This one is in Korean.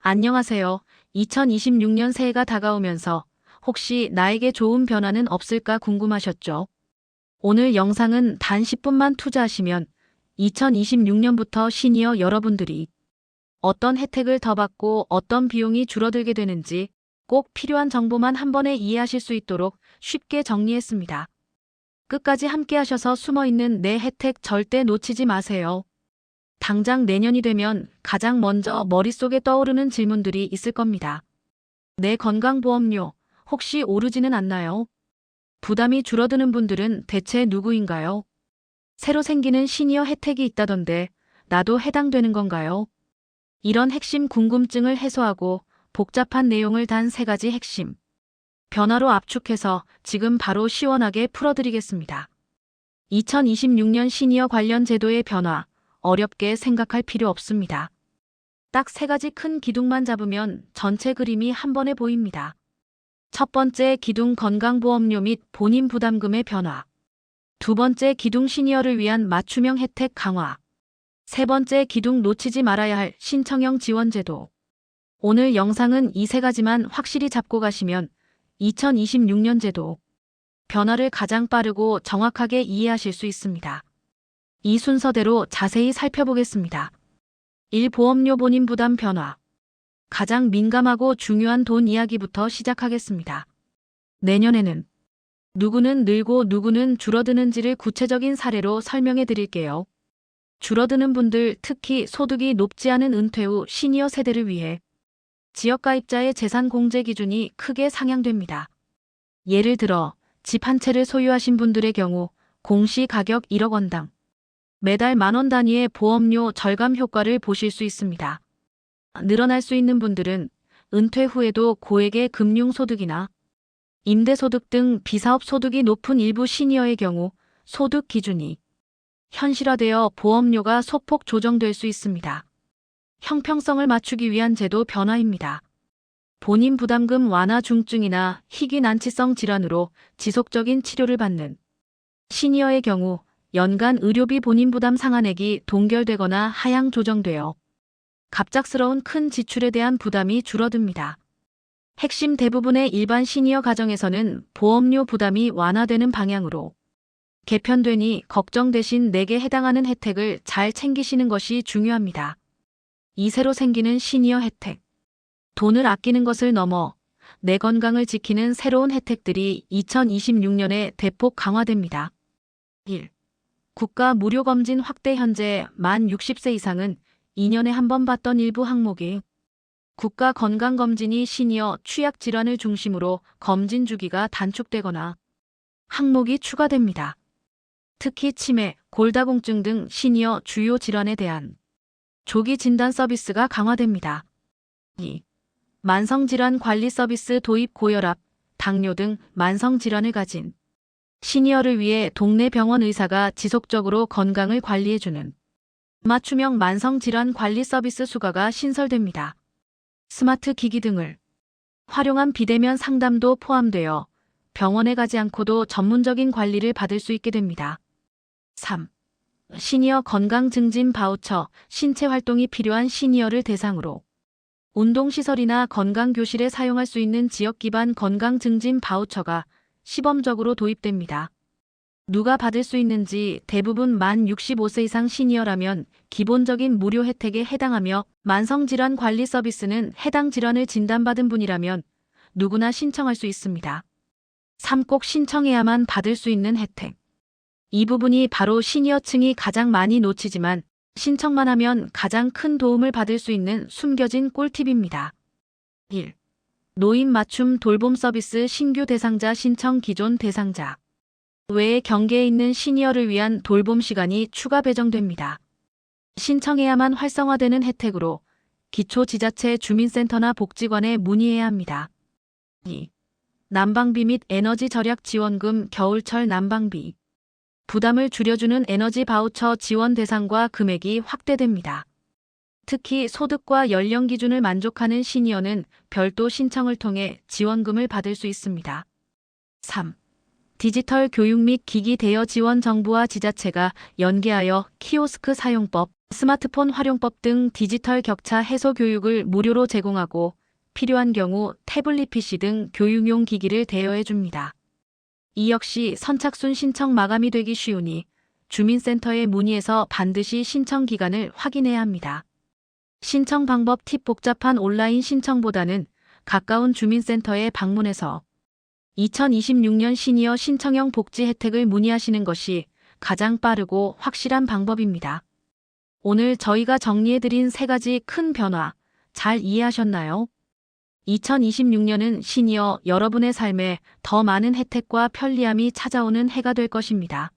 안녕하세요. 2026년 새해가 다가오면서 혹시 나에게 좋은 변화는 없을까 궁금하셨죠? 오늘 영상은 단 10분만 투자하시면 2026년부터 시니어 여러분들이 어떤 혜택을 더 받고 어떤 비용이 줄어들게 되는지 꼭 필요한 정보만 한 번에 이해하실 수 있도록 쉽게 정리했습니다. 끝까지 함께 하셔서 숨어있는 내 혜택 절대 놓치지 마세요. 당장 내년이 되면 가장 먼저 머릿속에 떠오르는 질문들이 있을 겁니다. 내 건강보험료 혹시 오르지는 않나요? 부담이 줄어드는 분들은 대체 누구인가요? 새로 생기는 시니어 혜택이 있다던데 나도 해당되는 건가요? 이런 핵심 궁금증을 해소하고 복잡한 내용을 단 3가지 핵심 변화로 압축해서 지금 바로 시원하게 풀어드리겠습니다. 2026년 시니어 관련 제도의 변화, 어렵게 생각할 필요 없습니다. 딱 3가지 큰 기둥만 잡으면 전체 그림이 한 번에 보입니다. 첫 번째 기둥 건강보험료 및 본인 부담금의 변화. 두 번째 기둥 시니어를 위한 맞춤형 혜택 강화. 세 번째 기둥 놓치지 말아야 할 신청형 지원제도. 오늘 영상은 이 3가지만 확실히 잡고 가시면 2026년 제도 변화를 가장 빠르고 정확하게 이해하실 수 있습니다. 이 순서대로 자세히 살펴보겠습니다. 1. 보험료 본인 부담 변화. 가장 민감하고 중요한 돈 이야기부터 시작하겠습니다. 내년에는 누구는 늘고 누구는 줄어드는지를 구체적인 사례로 설명해 드릴게요. 줄어드는 분들, 특히 소득이 높지 않은 은퇴 후 시니어 세대를 위해 지역가입자의 재산 공제 기준이 크게 상향됩니다. 예를 들어 집 한 채를 소유하신 분들의 경우 공시 가격 1억 원당 매달 10,000원 단위의 보험료 절감 효과를 보실 수 있습니다. 늘어날 수 있는 분들은 은퇴 후에도 고액의 금융소득이나 임대소득 등 비사업 소득이 높은 일부 시니어의 경우 소득 기준이 현실화되어 보험료가 소폭 조정될 수 있습니다. 형평성을 맞추기 위한 제도 변화입니다. 본인 부담금 완화 중증이나 희귀 난치성 질환으로 지속적인 치료를 받는 시니어의 경우 연간 의료비 본인 부담 상한액이 동결되거나 하향 조정되어 갑작스러운 큰 지출에 대한 부담이 줄어듭니다. 핵심 대부분의 일반 시니어 가정에서는 보험료 부담이 완화되는 방향으로 개편되니 걱정되신 내게 해당하는 혜택을 잘 챙기시는 것이 중요합니다. 이 새로 생기는 시니어 혜택. 돈을 아끼는 것을 넘어 내 건강을 지키는 새로운 혜택들이 2026년에 대폭 강화됩니다. 1. 국가 무료검진 확대. 현재 만 60세 이상은 2년에 한 번 받던 일부 항목이 국가 건강검진이 시니어 취약 질환을 중심으로 검진 주기가 단축되거나 항목이 추가됩니다. 특히 치매, 골다공증 등 시니어 주요 질환에 대한 조기 진단 서비스가 강화됩니다. 2. 만성질환 관리 서비스 도입. 고혈압, 당뇨 등 만성질환을 가진 시니어를 위해 동네 병원 의사가 지속적으로 건강을 관리해주는 맞춤형 만성질환 관리 서비스 수가가 신설됩니다. 스마트 기기 등을 활용한 비대면 상담도 포함되어 병원에 가지 않고도 전문적인 관리를 받을 수 있게 됩니다. 3. 시니어 건강 증진 바우처. 신체 활동이 필요한 시니어를 대상으로 운동시설이나 건강교실에 사용할 수 있는 지역 기반 건강 증진 바우처가 시범적으로 도입됩니다. 누가 받을 수 있는지. 대부분 만 65세 이상 시니어라면 기본적인 무료 혜택에 해당하며 만성질환 관리 서비스는 해당 질환을 진단받은 분이라면 누구나 신청할 수 있습니다. 3. 꼭 신청해야만 받을 수 있는 혜택. 이 부분이 바로 시니어층이 가장 많이 놓치지만 신청만 하면 가장 큰 도움을 받을 수 있는 숨겨진 꿀팁입니다. 1. 노인 맞춤 돌봄 서비스. 신규 대상자 신청. 기존 대상자 외에 경계에 있는 시니어를 위한 돌봄 시간이 추가 배정됩니다. 신청해야만 활성화되는 혜택으로 기초지자체 주민센터나 복지관에 문의해야 합니다. 2. 난방비 및 에너지 절약 지원금. 겨울철 난방비 부담을 줄여주는 에너지 바우처 지원 대상과 금액이 확대됩니다. 특히 소득과 연령 기준을 만족하는 시니어는 별도 신청을 통해 지원금을 받을 수 있습니다. 3. 디지털 교육 및 기기 대여 지원 정부와 지자체가 연계하여 키오스크 사용법, 스마트폰 활용법 등 디지털 격차 해소 교육을 무료로 제공하고 필요한 경우 태블릿 PC 등 교육용 기기를 대여해 줍니다. 이 역시 선착순 신청 마감이 되기 쉬우니 주민센터에 문의해서 반드시 신청 기간을 확인해야 합니다. 신청 방법 팁 복잡한 온라인 신청보다는 가까운 주민센터에 방문해서 2026년 시니어 신청형 복지 혜택을 문의하시는 것이 가장 빠르고 확실한 방법입니다. 오늘 저희가 정리해드린 3가지 큰 변화 잘 이해하셨나요? 2026년은 시니어 여러분의 삶에 더 많은 혜택과 편리함이 찾아오는 해가 될 것입니다.